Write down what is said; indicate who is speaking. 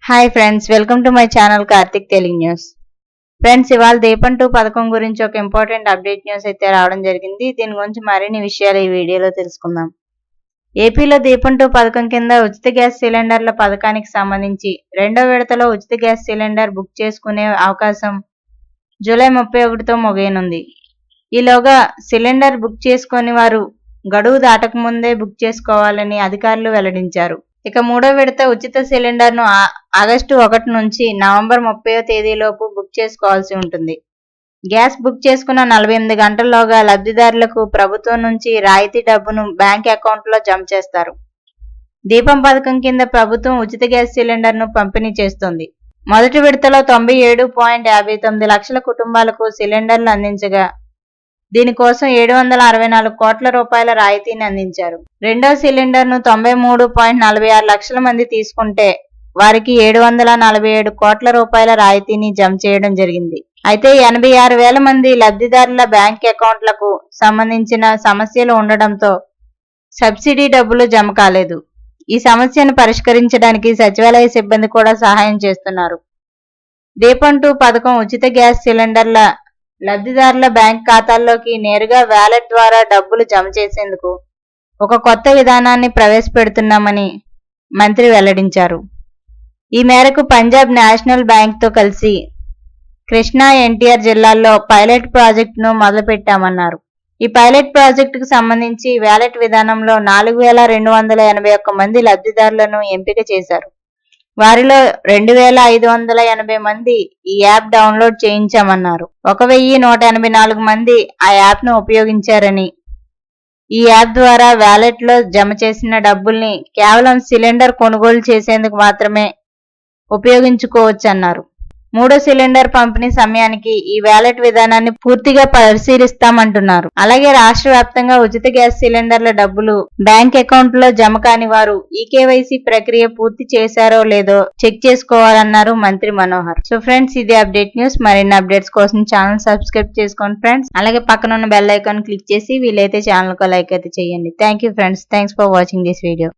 Speaker 1: Hi friends, welcome to my channel Karthik Telugu news. Friends, ఇవాళ దీపం 2 పథకం గురించి ఒక ఇంపార్టెంట్ అప్డేట్ న్యూస్ అయితే రావడం జరిగింది. దీని గురించి మరిన్ని విషయాలు ఈ వీడియోలో తెలుసుకుందాం. ఏపీలో దీపం 2 పథకం కింద ఉచిత గ్యాస్ సిలిండర్ల పథకానికి సంబంధించి రెండో విడతలో ఉచిత గ్యాస్ సిలిండర్ బుక్ చేసుకునే అవకాశం జూలై 31తో ముగియనుంది. ఈలోగా సిలిండర్ బుక్ చేసుకుని వారు గడువు దాటక ముందే బుక్ చేసుకోవాలని అధికారులు వెల్లడించారు. ఇక మూడో విడత ఉచిత సిలిండర్ను ఆగస్టు 1 నుంచి నవంబర్ 30వ తేదీలోపు బుక్ చేసుకోవాల్సి ఉంటుంది. గ్యాస్ బుక్ చేసుకున్న 48 గంటల్లోగా లబ్ధిదారులకు ప్రభుత్వం నుంచి రాయితీ డబ్బును బ్యాంక్ అకౌంట్లో జమ చేస్తారు. దీపం పథకం కింద ప్రభుత్వం ఉచిత గ్యాస్ సిలిండర్ను పంపిణీ చేస్తోంది. మొదటి విడతలో 97.59 లక్షల కుటుంబాలకు సిలిండర్లు అందించగా దీనికోసం 764 కోట్ల రూపాయల రాయితీని అందించారు. రెండో సిలిండర్ను 93.46 లక్షల మంది తీసుకుంటే వారికి 747 కోట్ల రూపాయల రాయితీని జమ చేయడం జరిగింది. అయితే 86,000 మంది లబ్ధిదారుల బ్యాంక్ అకౌంట్లకు సంబంధించిన సమస్యలు ఉండడంతో సబ్సిడీ డబ్బులు జమ కాలేదు. ఈ సమస్యను పరిష్కరించడానికి సచివాలయ సిబ్బంది కూడా సహాయం చేస్తున్నారు. దీపం 2 పథకం ఉచిత గ్యాస్ సిలిండర్ల లబ్ధిదారుల బ్యాంక్ ఖాతాల్లోకి నేరుగా వ్యాలెట్ ద్వారా డబ్బులు జమ చేసేందుకు ఒక కొత్త విధానాన్ని ప్రవేశపెడుతున్నామని మంత్రి వెల్లడించారు. ఈ మేరకు పంజాబ్ నేషనల్ బ్యాంక్తో కలిసి కృష్ణా, ఎన్టీఆర్ జిల్లాల్లో పైలట్ ప్రాజెక్టును మొదలుపెట్టామన్నారు. ఈ పైలట్ ప్రాజెక్టుకు సంబంధించి వ్యాలెట్ విధానంలో 4,281 మంది లబ్ధిదారులను ఎంపిక చేశారు. వారిలో 2,580 మంది ఈ యాప్ డౌన్లోడ్ చేయించామన్నారు. 1,184 మంది ఆ యాప్ను ఉపయోగించారని, ఈ యాప్ ద్వారా వ్యాలెట్లో జమ చేసిన డబ్బుల్ని కేవలం సిలిండర్ కొనుగోలు చేసేందుకు మాత్రమే ఉపయోగించుకోవచ్చన్నారు. మూడో సిలిండర్ పంపిణీ సమయానికి ఈ వ్యాలెట్ విధానాన్ని పూర్తిగా పరిశీలిస్తామంటున్నారు. అలాగే రాష్ట్ర వ్యాప్తంగా ఉచిత గ్యాస్ సిలిండర్ల డబ్బులు బ్యాంక్ అకౌంట్ లో జమ కాని వారు ఈకేవైసీ ప్రక్రియ పూర్తి చేశారో లేదో చెక్ చేసుకోవాలన్నారు మంత్రి మనోహర్. సో ఫ్రెండ్స్, ఇది అప్డేట్ న్యూస్. మరిన్ని అప్డేట్స్ కోసం ఛానల్ సబ్స్క్రైబ్ చేసుకోండి ఫ్రెండ్స్. అలాగే పక్కన ఉన్న బెల్ ఐకాన్ క్లిక్ చేసి వీలైతే ఛానల్ కు లైక్ అయితే చేయండి. Thank you friends. Thanks for watching this video.